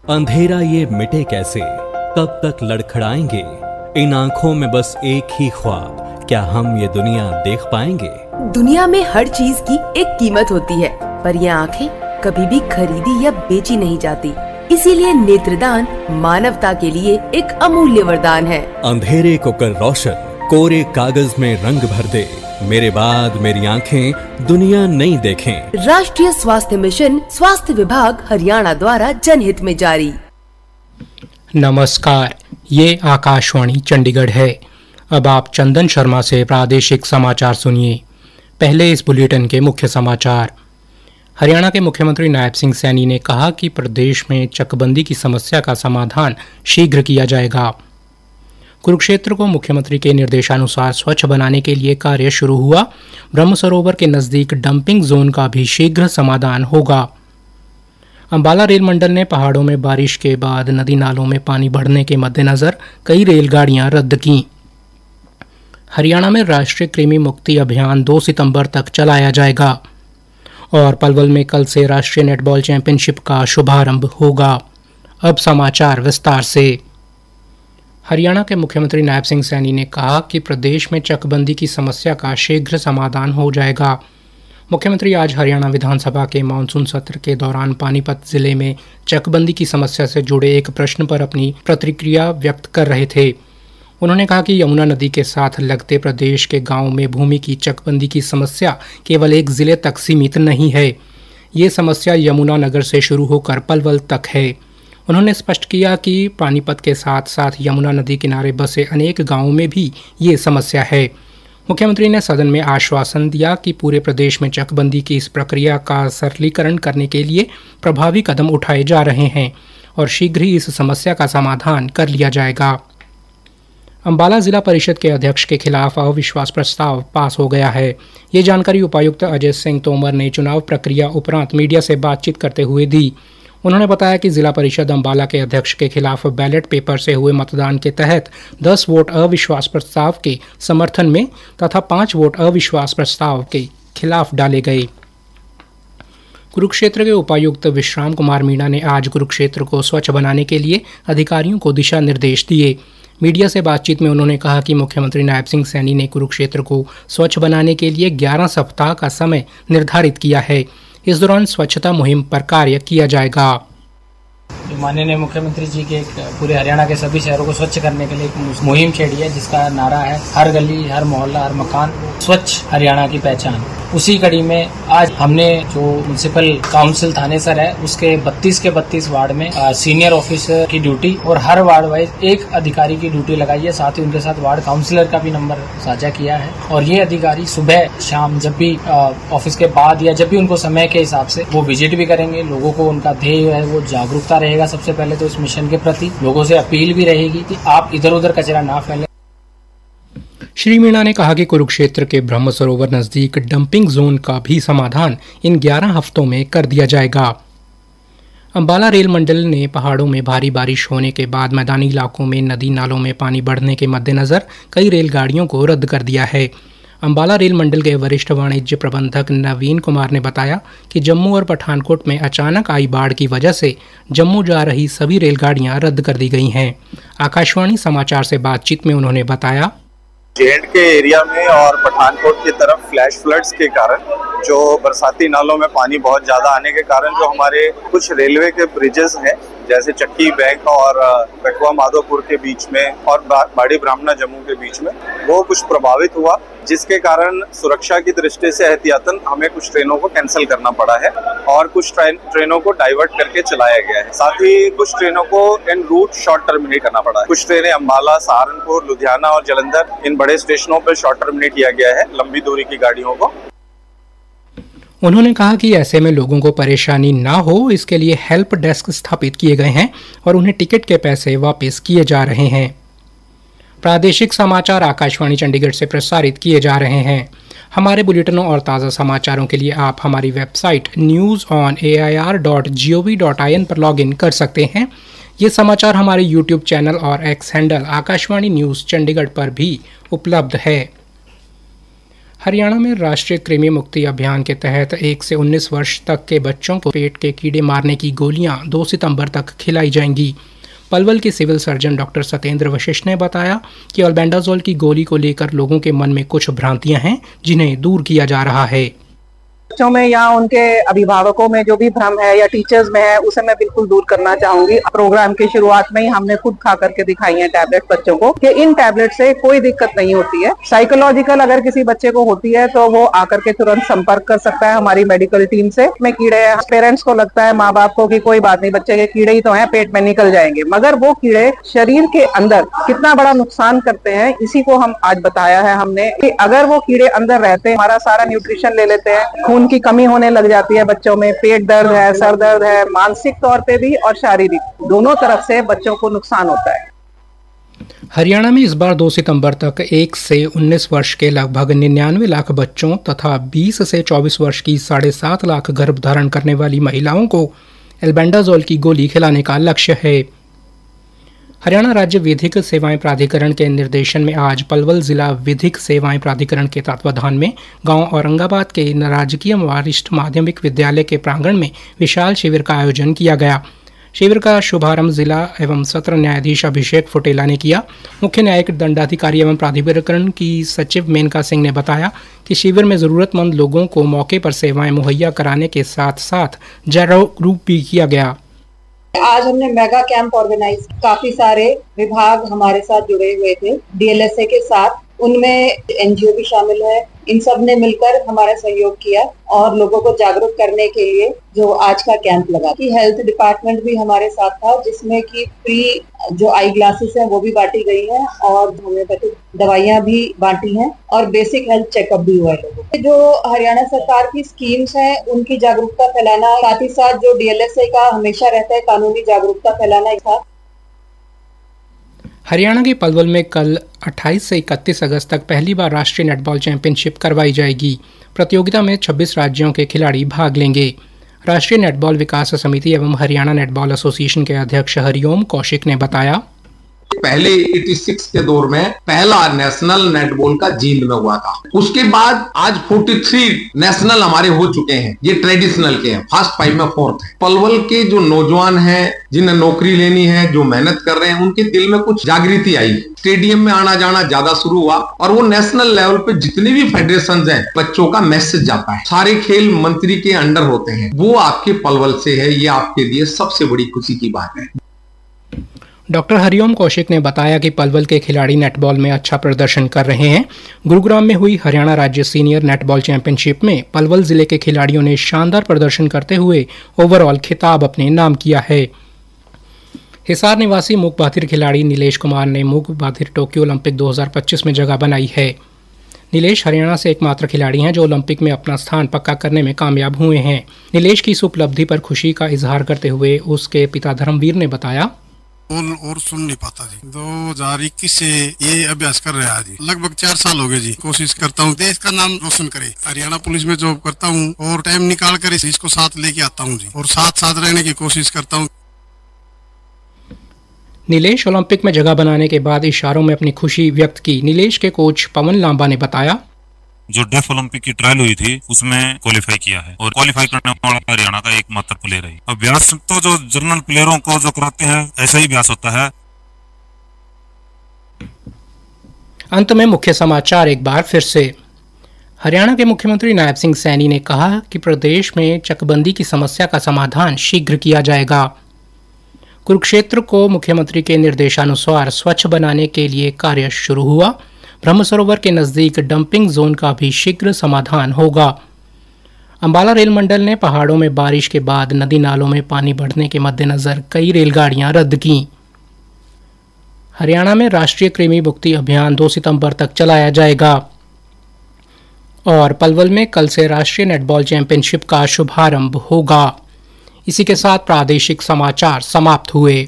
अंधेरा ये मिटे कैसे, कब तक लड़खड़ाएंगे, इन आंखों में बस एक ही ख्वाब, क्या हम ये दुनिया देख पाएंगे। दुनिया में हर चीज की एक कीमत होती है, पर ये आंखें कभी भी खरीदी या बेची नहीं जाती। इसीलिए नेत्रदान मानवता के लिए एक अमूल्य वरदान है। अंधेरे को कर रोशन, कोरे कागज में रंग भर दे, मेरे बाद मेरी आंखें दुनिया नहीं देखें। राष्ट्रीय स्वास्थ्य मिशन, स्वास्थ्य विभाग हरियाणा द्वारा जनहित में जारी। नमस्कार, ये आकाशवाणी चंडीगढ़ है। अब आप चंदन शर्मा से प्रादेशिक समाचार सुनिए। पहले इस बुलेटिन के मुख्य समाचार। हरियाणा के मुख्यमंत्री नायब सिंह सैनी ने कहा कि प्रदेश में चकबंदी की समस्या का समाधान शीघ्र किया जाएगा। कुरुक्षेत्र को मुख्यमंत्री के निर्देशानुसार स्वच्छ बनाने के लिए कार्य शुरू हुआ। ब्रह्म सरोवर के नजदीक डंपिंग जोन का भी शीघ्र समाधान होगा। अंबाला रेल मंडल ने पहाड़ों में बारिश के बाद नदी नालों में पानी बढ़ने के मद्देनजर कई रेलगाड़ियां रद्द की। हरियाणा में राष्ट्रीय कृमि मुक्ति अभियान 2 सितंबर तक चलाया जाएगा। और पलवल में कल से राष्ट्रीय नेटबॉल चैंपियनशिप का शुभारंभ होगा। अब समाचार विस्तार से। हरियाणा के मुख्यमंत्री नायब सिंह सैनी ने कहा कि प्रदेश में चकबंदी की समस्या का शीघ्र समाधान हो जाएगा। मुख्यमंत्री आज हरियाणा विधानसभा के मानसून सत्र के दौरान पानीपत जिले में चकबंदी की समस्या से जुड़े एक प्रश्न पर अपनी प्रतिक्रिया व्यक्त कर रहे थे। उन्होंने कहा कि यमुना नदी के साथ लगते प्रदेश के गांवों में भूमि की चकबंदी की समस्या केवल एक जिले तक सीमित नहीं है। ये समस्या यमुना नगर से शुरू होकर पलवल तक है। उन्होंने स्पष्ट किया कि पानीपत के साथ साथ यमुना नदी किनारे बसे अनेक गांवों में भी ये समस्या है। मुख्यमंत्री ने सदन में आश्वासन दिया कि पूरे प्रदेश में चकबंदी की इस प्रक्रिया का सरलीकरण करने के लिए प्रभावी कदम उठाए जा रहे हैं और शीघ्र ही इस समस्या का समाधान कर लिया जाएगा। अंबाला जिला परिषद के अध्यक्ष के खिलाफ अविश्वास प्रस्ताव पास हो गया है। ये जानकारी उपायुक्त अजय सिंह तोमर ने चुनाव प्रक्रिया उपरांत मीडिया से बातचीत करते हुए दी। उन्होंने बताया कि जिला परिषद अंबाला के अध्यक्ष के खिलाफ बैलेट पेपर से हुए मतदान के तहत 10 वोट अविश्वास प्रस्ताव के समर्थन में तथा 5 वोट अविश्वास प्रस्ताव के खिलाफ डाले गए। कुरुक्षेत्र के उपायुक्त विश्राम कुमार मीणा ने आज कुरुक्षेत्र को स्वच्छ बनाने के लिए अधिकारियों को दिशा निर्देश दिए। मीडिया से बातचीत में उन्होंने कहा कि मुख्यमंत्री नायब सिंह सैनी ने कुरुक्षेत्र को स्वच्छ बनाने के लिए 11 सप्ताह का समय निर्धारित किया है। इस दौरान स्वच्छता मुहिम पर कार्य किया जाएगा। माननीय मुख्यमंत्री जी के पूरे हरियाणा के सभी शहरों को स्वच्छ करने के लिए एक मुहिम छेड़ी है, जिसका नारा है हर गली, हर मोहल्ला, हर मकान स्वच्छ हरियाणा की पहचान। उसी कड़ी में आज हमने जो म्युनिसिपल काउंसिल थानेसर है उसके 32 के 32 वार्ड में सीनियर ऑफिसर की ड्यूटी और हर वार्ड वाइज एक अधिकारी की ड्यूटी लगाई है। साथ ही उनके साथ वार्ड काउंसिलर का भी नंबर साझा किया है और ये अधिकारी सुबह शाम जब भी ऑफिस के बाद या जब भी उनको समय के हिसाब से वो विजिट भी करेंगे। लोगों को उनका ध्येय है वो जागरूकता रहेगा। सबसे पहले तो इस मिशन के प्रति लोगों से अपील भी रहेगी कि आप इधर उधर कचरा ना फैलें। श्री मीणा ने कहा कि कुरुक्षेत्र के ब्रह्म सरोवर नजदीक डंपिंग जोन का भी समाधान इन 11 हफ्तों में कर दिया जाएगा। अंबाला रेल मंडल ने पहाड़ों में भारी बारिश होने के बाद मैदानी इलाकों में नदी नालों में पानी बढ़ने के मद्देनजर कई रेलगाड़ियों को रद्द कर दिया है। अंबाला रेल मंडल के वरिष्ठ वाणिज्य प्रबंधक नवीन कुमार ने बताया कि जम्मू और पठानकोट में अचानक आई बाढ़ की वजह से जम्मू जा रही सभी रेलगाड़ियां रद्द कर दी गई हैं। आकाशवाणी समाचार से बातचीत में उन्होंने बताया, जेएंड के एरिया में और पठानकोट की तरफ फ्लैश फ्लड्स के कारण जो बरसाती नालों में पानी बहुत ज्यादा आने के कारण जो हमारे कुछ रेलवे के ब्रिजेस हैं जैसे चक्की बैंक और कठुआ माधोपुर के बीच में और बाड़ी ब्राह्मणा जम्मू के बीच में वो कुछ प्रभावित हुआ, जिसके कारण सुरक्षा की दृष्टि से एहतियातन हमें कुछ ट्रेनों को कैंसिल करना पड़ा है और कुछ ट्रेनों को डाइवर्ट करके चलाया गया है। साथ ही कुछ ट्रेनों को इन रूट शॉर्ट टर्मिनेट करना पड़ा है। कुछ ट्रेनें अंबाला, सहारनपुर, लुधियाना और जालंधर इन बड़े स्टेशनों पर शॉर्ट टर्मिनेट किया गया है लंबी दूरी की गाड़ियों को। उन्होंने कहा कि ऐसे में लोगों को परेशानी ना हो, इसके लिए हेल्प डेस्क स्थापित किए गए हैं और उन्हें टिकट के पैसे वापस किए जा रहे हैं। प्रादेशिक समाचार आकाशवाणी चंडीगढ़ से प्रसारित किए जा रहे हैं। हमारे बुलेटिनों और ताज़ा समाचारों के लिए आप हमारी वेबसाइट newsonair.gov.in पर लॉगिन कर सकते हैं। ये समाचार हमारे यूट्यूब चैनल और x handle Akashvani news Chandigarh पर भी उपलब्ध है। हरियाणा में राष्ट्रीय कृमि मुक्ति अभियान के तहत 1 से 19 वर्ष तक के बच्चों को पेट के कीड़े मारने की गोलियां 2 सितंबर तक खिलाई जाएंगी। पलवल के civil surgeon doctor Satyendra Vashisht ने बताया कि अल्बेंडाजोल की गोली को लेकर लोगों के मन में कुछ भ्रांतियां हैं, जिन्हें दूर किया जा रहा है। बच्चों में या उनके अभिभावकों में जो भी भ्रम है या टीचर्स में है, उसे मैं बिल्कुल दूर करना चाहूंगी। प्रोग्राम की शुरुआत में ही हमने खुद खा करके दिखाई है टैबलेट बच्चों को कि इन टैबलेट से कोई दिक्कत नहीं होती है। साइकोलॉजिकल अगर किसी बच्चे को होती है तो वो आकर के तुरंत संपर्क कर सकता है हमारी मेडिकल टीम से। में कीड़े हैं, पेरेंट्स को लगता है, माँ बाप को, कि कोई बात नहीं, बच्चे के कीड़े ही तो हैं, पेट में निकल जाएंगे, मगर वो कीड़े शरीर के अंदर कितना बड़ा नुकसान करते हैं, इसी को हम आज बताया है हमने कि अगर वो कीड़े अंदर रहते हैं, हमारा सारा न्यूट्रिशन ले लेते हैं, खून की कमी होने लग जाती है बच्चों में, पेट दर्द है, सर दर्द है, मानसिक तौर पे भी और शारीरिक, दोनों तरफ से बच्चों को नुकसान होता है। हरियाणा में इस बार 2 सितंबर तक 1 से 19 वर्ष के लगभग 99 लाख बच्चों तथा 20 से 24 वर्ष की 7.5 लाख गर्भ धारण करने वाली महिलाओं को एल्बेंडाजोल की गोली खिलाने का लक्ष्य है। हरियाणा राज्य विधिक सेवाएं प्राधिकरण के निर्देशन में आज पलवल जिला विधिक सेवाएं प्राधिकरण के तत्वाधान में गांव औरंगाबाद के राजकीय वरिष्ठ माध्यमिक विद्यालय के प्रांगण में विशाल शिविर का आयोजन किया गया। शिविर का शुभारंभ जिला एवं सत्र न्यायाधीश अभिषेक फुटेला ने किया। मुख्य न्यायिक दंडाधिकारी एवं प्राधिकरण की सचिव मेनका सिंह ने बताया कि शिविर में जरूरतमंद लोगों को मौके पर सेवाएं मुहैया कराने के साथ साथ जागरूक भी किया गया। आज हमने मेगा कैंप ऑर्गेनाइज, काफी सारे विभाग हमारे साथ जुड़े हुए थे डीएलएसए के साथ, उनमें एनजीओ भी शामिल है। इन सब ने मिलकर हमारा सहयोग किया और लोगों को जागरूक करने के लिए जो आज का कैंप लगा। कि हेल्थ डिपार्टमेंट भी हमारे साथ था, जिसमें कि फ्री जो आई ग्लासेस हैं वो भी बांटी गई हैं और होम्योपैथिक दवाइयां भी बांटी हैं और बेसिक हेल्थ चेकअप भी हुआ है लोगों को। जो हरियाणा सरकार की स्कीम्स हैं उनकी जागरूकता फैलाना, साथ ही साथ जो डीएलएसए का हमेशा रहता है कानूनी जागरूकता फैलाना था। हरियाणा के पलवल में कल 28 से 31 अगस्त तक पहली बार राष्ट्रीय नेटबॉल चैंपियनशिप करवाई जाएगी। प्रतियोगिता में 26 राज्यों के खिलाड़ी भाग लेंगे। राष्ट्रीय नेटबॉल विकास समिति एवं हरियाणा नेटबॉल एसोसिएशन के अध्यक्ष हरिओम कौशिक ने बताया, पहले 86 के दौर में पहला नेशनल नेटबॉल का जींद में हुआ था। उसके बाद आज 43 नेशनल हमारे हो चुके हैं। ये ट्रेडिशनल के हैं, फर्स्ट 5 में 4th है। पलवल के जो नौजवान हैं, जिन्हें नौकरी लेनी है, जो मेहनत कर रहे हैं, उनके दिल में कुछ जागृति आई। स्टेडियम में आना जाना ज्यादा शुरू हुआ और वो नेशनल लेवल पे जितने भी फेडरेशन हैं, बच्चों का मैसेज जाता है। सारे खेल मंत्री के अंडर होते हैं, वो आपके पलवल से है। ये आपके लिए सबसे बड़ी खुशी की बात है। डॉक्टर हरिओम कौशिक ने बताया कि पलवल के खिलाड़ी नेटबॉल में अच्छा प्रदर्शन कर रहे हैं। गुरुग्राम में हुई हरियाणा राज्य सीनियर नेटबॉल चैंपियनशिप में पलवल जिले के खिलाड़ियों ने शानदार प्रदर्शन करते हुए ओवरऑल खिताब अपने नाम किया है। हिसार निवासी मूक बाधिर खिलाड़ी नीलेश कुमार ने मूक बाधिर टोक्यो ओलंपिक 2025 में जगह बनाई है। नीलेश हरियाणा से एकमात्र खिलाड़ी हैं जो ओलंपिक में अपना स्थान पक्का करने में कामयाब हुए हैं। नीलेश की इस उपलब्धि पर खुशी का इजहार करते हुए उसके पिता धर्मवीर ने बताया, और सुन नहीं पाता जी। 2021 से ये अभ्यास कर रहा है जी, लगभग 4 साल हो गए जी। कोशिश करता हूँ देश का नाम रोशन करे। हरियाणा पुलिस में जॉब करता हूँ और टाइम निकाल कर इसको साथ लेके आता हूँ जी, और साथ रहने की कोशिश करता हूँ। नीलेश ओलंपिक में जगह बनाने के बाद इशारों में अपनी खुशी व्यक्त की। नीलेश के कोच पवन लांबा ने बताया, जो डेफ ओलंपिक की ट्रायल हुई थी उसमें क्वालिफाई किया है और क्वालिफाई करने वाला हरियाणा का एकमात्र प्लेयर है। अभ्यास तो जो जनरल प्लेयरों को जो कराते हैं ऐसा ही अभ्यास होता है। अंत में मुख्य समाचार एक बार फिर से। हरियाणा के मुख्यमंत्री नायब सिंह सैनी ने कहा कि प्रदेश में चकबंदी की समस्या का समाधान शीघ्र किया जाएगा। कुरुक्षेत्र को मुख्यमंत्री के निर्देशानुसार स्वच्छ बनाने के लिए कार्य शुरू हुआ। ब्रह्म सरोवर के नजदीक डंपिंग जोन का भी शीघ्र समाधान होगा। अंबाला रेल मंडल ने पहाड़ों में बारिश के बाद नदी नालों में पानी बढ़ने के मद्देनजर कई रेलगाड़ियां रद्द की। हरियाणा में राष्ट्रीय कृमि मुक्ति अभियान 2 सितंबर तक चलाया जाएगा। और पलवल में कल से राष्ट्रीय नेटबॉल चैंपियनशिप का शुभारंभ होगा। इसी के साथ प्रादेशिक समाचार समाप्त हुए।